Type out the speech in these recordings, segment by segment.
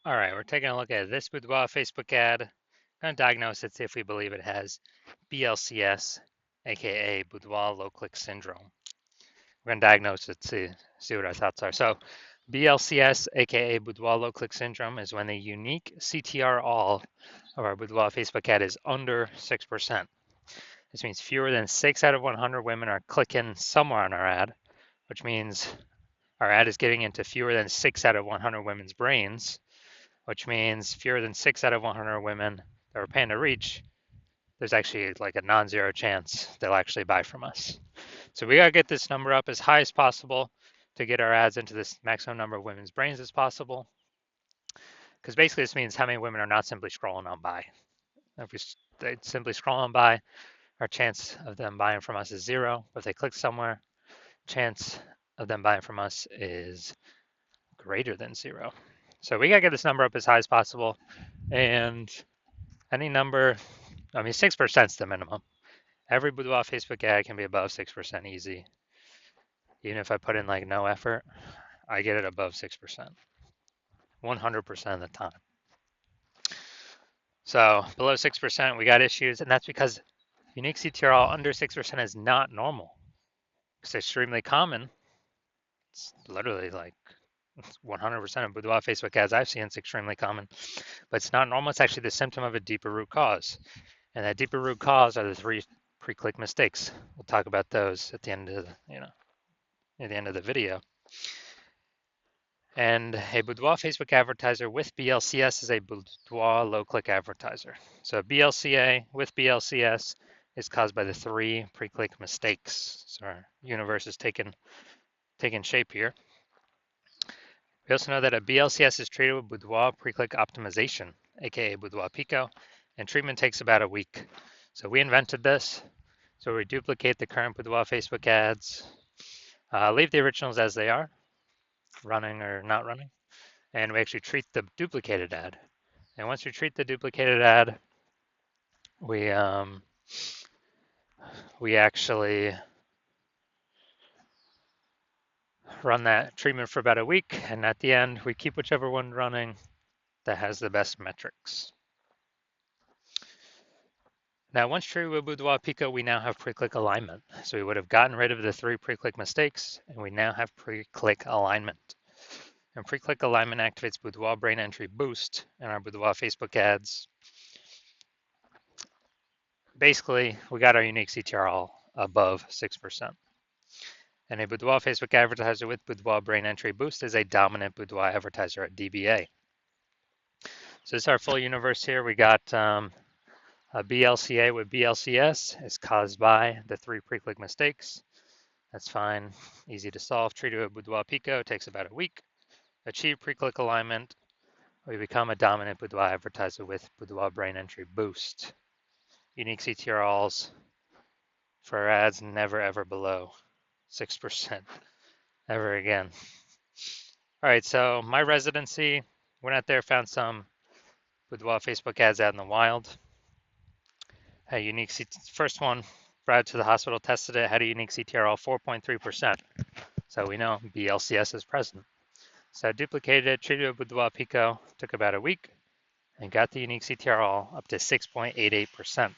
All right, we're taking a look at this Boudoir Facebook ad. Going to diagnose it, see if we believe it has BLCS, aka Boudoir low click syndrome. We're going to diagnose it, see what our thoughts are. So, BLCS, aka Boudoir low click syndrome, is when the unique CTR all of our Boudoir Facebook ad is under 6%. This means fewer than 6 out of 100 women are clicking somewhere on our ad, which means our ad is getting into fewer than 6 out of 100 women's brains, which means fewer than 6 out of 100 women that we're paying to reach, there's actually like a non-zero chance they'll actually buy from us. So we gotta get this number up as high as possible to get our ads into this maximum number of women's brains as possible. Because basically this means how many women are not simply scrolling on by. If they simply scroll on by, our chance of them buying from us is zero. But if they click somewhere, chance of them buying from us is greater than zero. So we gotta get this number up as high as possible. And any number, I mean, 6% is the minimum. Every Boudoir Facebook ad can be above 6% easy. Even if I put in like no effort, I get it above 6%, 100% of the time. So below 6%, we got issues, and that's because unique CTRL under 6% is not normal. It's extremely common. It's literally like 100% of Boudoir Facebook ads I've seen, it's extremely common, but it's not normal. It's actually the symptom of a deeper root cause. And that deeper root cause are the 3 pre-click mistakes. We'll talk about those at the end of at the end of the video. And a Boudoir Facebook advertiser with BLCS is a Boudoir low-click advertiser. So BLCA with BLCS is caused by the 3 pre-click mistakes. So our universe is taking shape here. We also know that a BLCS is treated with Boudoir pre-click optimization, aka Boudoir Pico, and treatment takes about a week. So we invented this. So we duplicate the current Boudoir Facebook ads, leave the originals as they are, running or not running, and we actually treat the duplicated ad. And once we treat the duplicated ad, we actually run that treatment for about a week, and at the end, we keep whichever one running that has the best metrics. Now, once treated with Boudoir Pico, we now have pre-click alignment. So we would have gotten rid of the 3 pre-click mistakes, and we now have pre-click alignment. And pre-click alignment activates Boudoir brain entry boost in our Boudoir Facebook ads. Basically, we got our unique CTR above 6%. And a Boudoir Facebook advertiser with Boudoir brain entry boost is a dominant Boudoir advertiser at DBA. So this is our full universe here. We got a BLCA with BLCS is caused by the 3 pre-click mistakes. That's fine, easy to solve. Treated with Boudoir Pico takes about a week. Achieve pre-click alignment. We become a dominant Boudoir advertiser with Boudoir brain entry boost. Unique CTRLs for our ads never ever below 6% ever again. All right, so my residency, went out there, found some Boudoir Facebook ads out in the wild. A unique first one, brought it to the hospital, tested it, had a unique CTRL 4.3%. So we know BLCS is present. So I duplicated it, treated it with Boudoir Pico, took about a week, and got the unique CTRL up to 6.88%.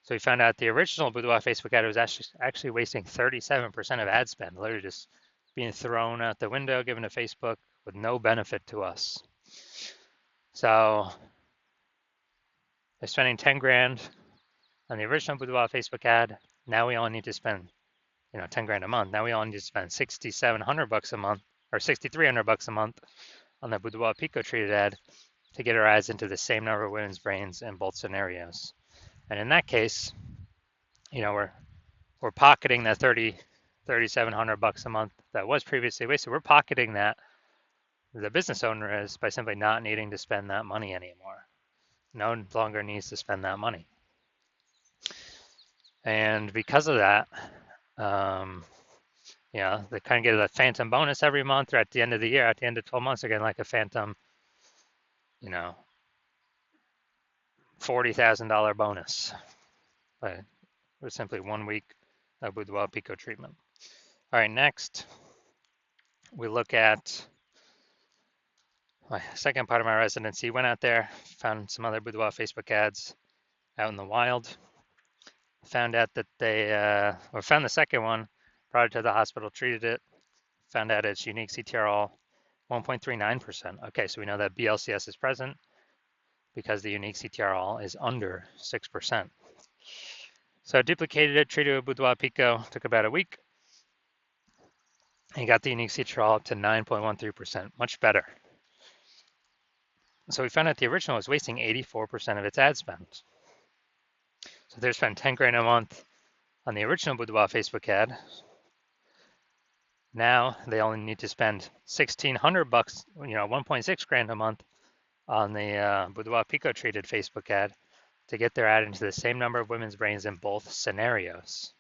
So we found out the original Boudoir Facebook ad was actually wasting 37% of ad spend, literally just being thrown out the window, given to Facebook with no benefit to us. So they're spending 10 grand on the original Boudoir Facebook ad. Now we only need to spend, 10 grand a month. Now we only need to spend $6,700 a month or $6,300 a month on the Boudoir Pico treated ad to get our ads into the same number of women's brains in both scenarios. And in that case, we're pocketing that $3,700 a month that was previously wasted. We're pocketing that. The business owner is by simply not needing to spend that money anymore. No longer needs to spend that money. And because of that, they kind of get a phantom bonus every month, or at the end of the year, at the end of 12 months, they're getting like a phantom, $40,000 bonus. But it was simply 1 week of Boudoir Pico treatment. All right, next, we look at my second part of my residency, went out there, found some other Boudoir Facebook ads out in the wild. Found out that or found the second one, brought it to the hospital, treated it, found out its unique CTRL 1.39%. Okay, so we know that BLCS is present because the unique CTRL is under 6%. So I duplicated it, treated it with Boudoir Pico, took about a week, and got the unique CTRL up to 9.13%, much better. So we found out the original was wasting 84% of its ad spend. So they spent 10 grand a month on the original Boudoir Facebook ad. Now they only need to spend $1,600, 1.6 grand a month on the Boudoir Pico treated Facebook ad to get their ad into the same number of women's brains in both scenarios.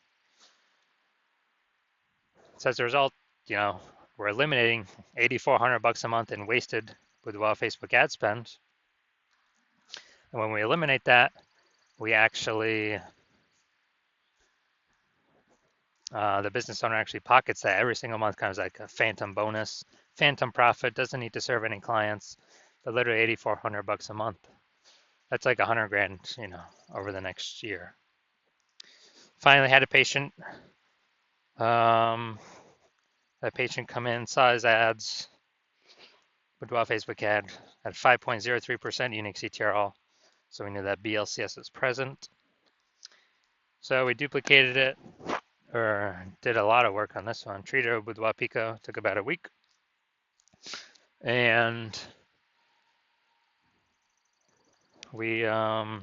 So as a result, we're eliminating $8,400 a month in wasted Boudoir Facebook ad spend. And when we eliminate that, we actually, the business owner actually pockets that every single month, kind of like a phantom bonus, phantom profit, doesn't need to serve any clients, but literally $8,400 a month. That's like 100 grand, over the next year. Finally had a patient, that patient come in, saw his ads, Boudoir Facebook ad at 5.03% unique CTRL. So we knew that BLCS is present. So we duplicated it, or did a lot of work on this one. Treated it with Boudoir Pico, took about a week. And we got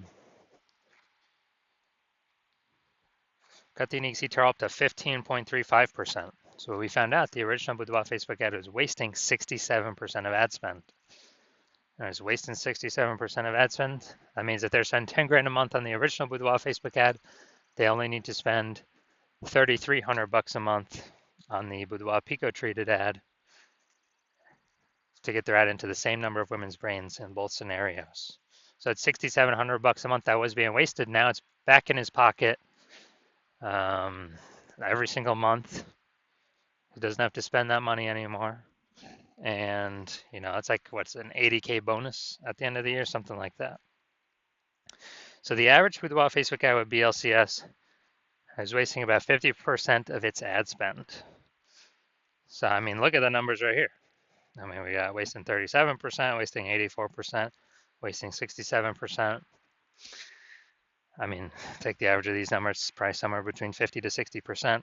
the unique CTRL up to 15.35%. So we found out the original Boudoir Facebook ad was wasting 67% of ad spend. And it's wasting 67% of ad spend. That means that they're spending 10 grand a month on the original Boudoir Facebook ad. They only need to spend $3,300 a month on the Boudoir Pico treated ad to get their ad into the same number of women's brains in both scenarios. So it's $6,700 a month that was being wasted. Now it's back in his pocket every single month. He doesn't have to spend that money anymore. And, it's like, what's an 80K bonus at the end of the year, something like that. So the average Boudoir Facebook ad with BLCS is wasting about 50% of its ad spend. So, look at the numbers right here. We got wasting 37%, wasting 84%, wasting 67%. Take the average of these numbers, it's probably somewhere between 50 to 60%.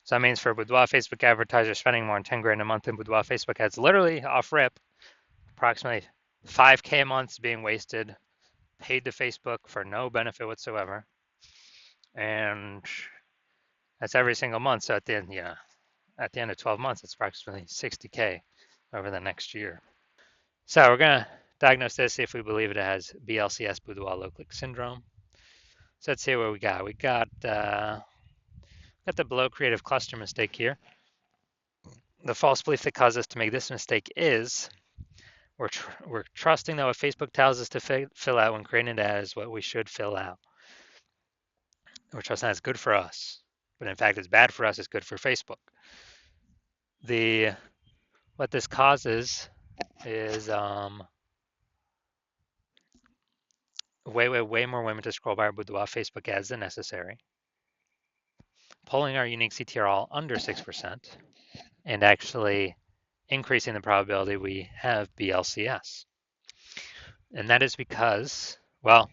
So that means for Boudoir Facebook advertisers spending more than 10 grand a month in Boudoir Facebook ads, literally off rip, approximately 5K a month is being wasted, paid to Facebook for no benefit whatsoever. And that's every single month. So at the end of 12 months, it's approximately 60K over the next year. So we're going to diagnose this, see if we believe it has BLCS, Boudoir low click syndrome. So let's see what we got. We got the below creative cluster mistake here. The false belief that caused us to make this mistake is we're trusting that what Facebook tells us to fill out when creating an ad is what we should fill out. We're trusting that's good for us, but in fact it's bad for us, it's good for Facebook. What this causes is way more women to scroll by our Boudoir Facebook ads than necessary, pulling our unique CTRL under 6%, and actually increasing the probability we have BLCS. And that is because, well,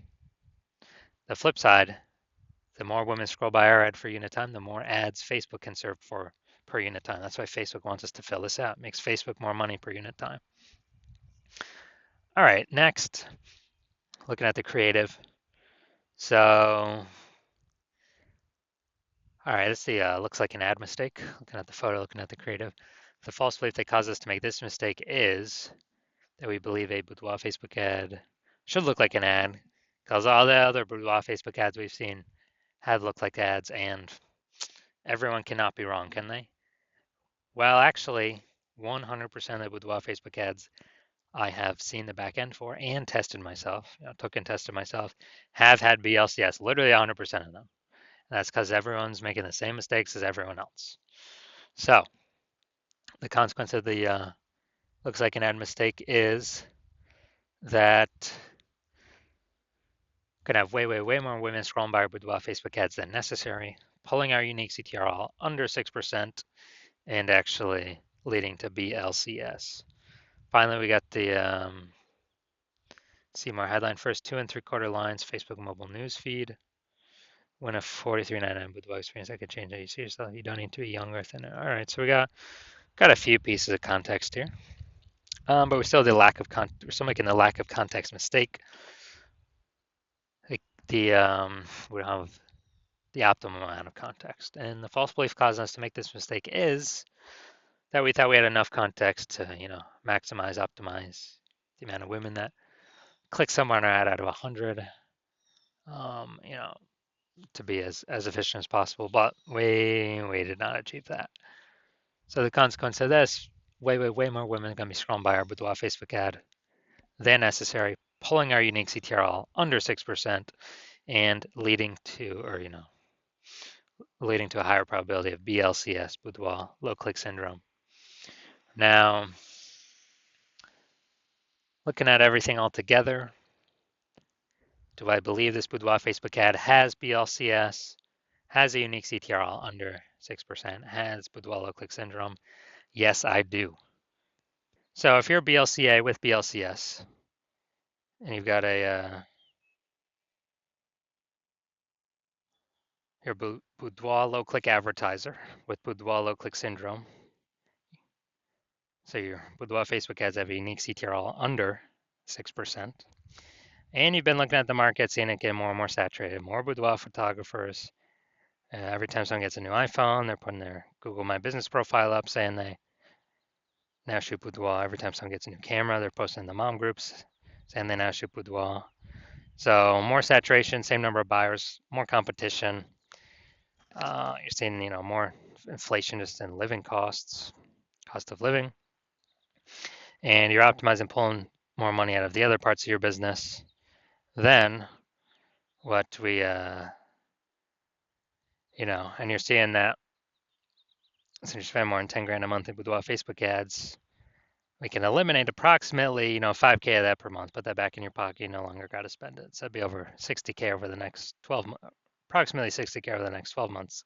the flip side, the more women scroll by our ad for unit time, the more ads Facebook can serve for per unit time. That's why Facebook wants us to fill this out. It makes Facebook more money per unit time. All right, next, looking at the creative. So, all right, let's see, looks like an ad mistake. Looking at the photo, looking at the creative. The false belief that caused us to make this mistake is that we believe a Boudoir Facebook ad should look like an ad, because all the other Boudoir Facebook ads we've seen have looked like ads, and everyone cannot be wrong, can they? Well, actually, 100% of the Boudoir Facebook ads I have seen the back end for and tested myself, took and tested myself, have had BLCS, literally 100% of them. And that's because everyone's making the same mistakes as everyone else. So the consequence of the Looks like an ad mistake is that gonna have way more women scrolling by our Boudoir Facebook ads than necessary, pulling our unique CTR under 6% and actually leading to BLCS. Finally, we got the see more headline first 2 3/4 lines, Facebook mobile news feed. Win a 43.99 Boudoir experience. I could change how you see yourself. You don't need to be young or thinner. All right, so we got a few pieces of context here, but we still did we're still making the lack of context mistake. Like we don't have the optimum amount of context, and the false belief causing us to make this mistake is that we thought we had enough context to optimize the amount of women that click somewhere on our ad out of 100. Um, you know, to be as efficient as possible, but we did not achieve that. So the consequence of this, way more women are going to be scrolling by our Boudoir Facebook ad than necessary, pulling our unique CTRL under 6% and leading to a higher probability of BLCS, Boudoir low click syndrome. Now, looking at everything all together, do I believe this Boudoir Facebook ad has BLCS, has a unique CTRL under 6%, has Boudoir low click syndrome? Yes, I do. So if you're BLCA with BLCS and you've got your Boudoir low click advertiser with Boudoir low click syndrome, so your Boudoir Facebook ads have a unique CTRL under 6%, and you've been looking at the market, seeing it get more and more saturated, more Boudoir photographers. Every time someone gets a new iPhone, they're putting their Google My Business profile up saying they now shoot boudoir. Every time someone gets a new camera, they're posting in the mom groups saying they now shoot boudoir. So more saturation, same number of buyers, more competition. You're seeing, more inflation just in living costs, cost of living, and you're optimizing, pulling more money out of the other parts of your business than what we, and you're seeing that since you spend more than 10 grand a month in boudoir Facebook ads, we can eliminate approximately, 5K of that per month, put that back in your pocket, you no longer got to spend it. So it'd be over 60K over the next 12 months, approximately 60K over the next 12 months.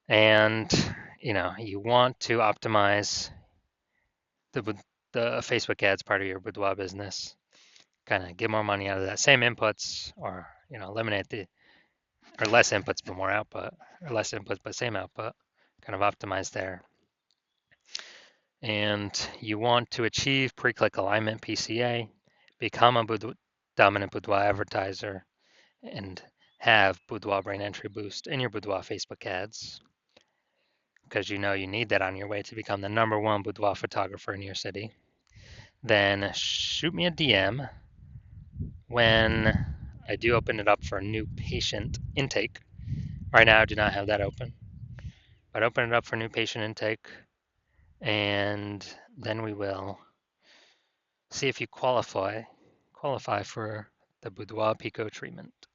And, you want to optimize the Facebook ads part of your boudoir business, kind of get more money out of that same inputs, or, eliminate or less inputs but more output, or less inputs but same output, kind of optimize there. And you want to achieve pre-click alignment PCA, become a dominant boudoir advertiser, and have boudoir brain entry boost in your boudoir Facebook ads, because you need that on your way to become the #1 boudoir photographer in your city. Then shoot me a DM when I do open it up for a new patient intake. Right now I do not have that open, but open it up for new patient intake, and then we will see if you qualify for the Boudoir Pico treatment.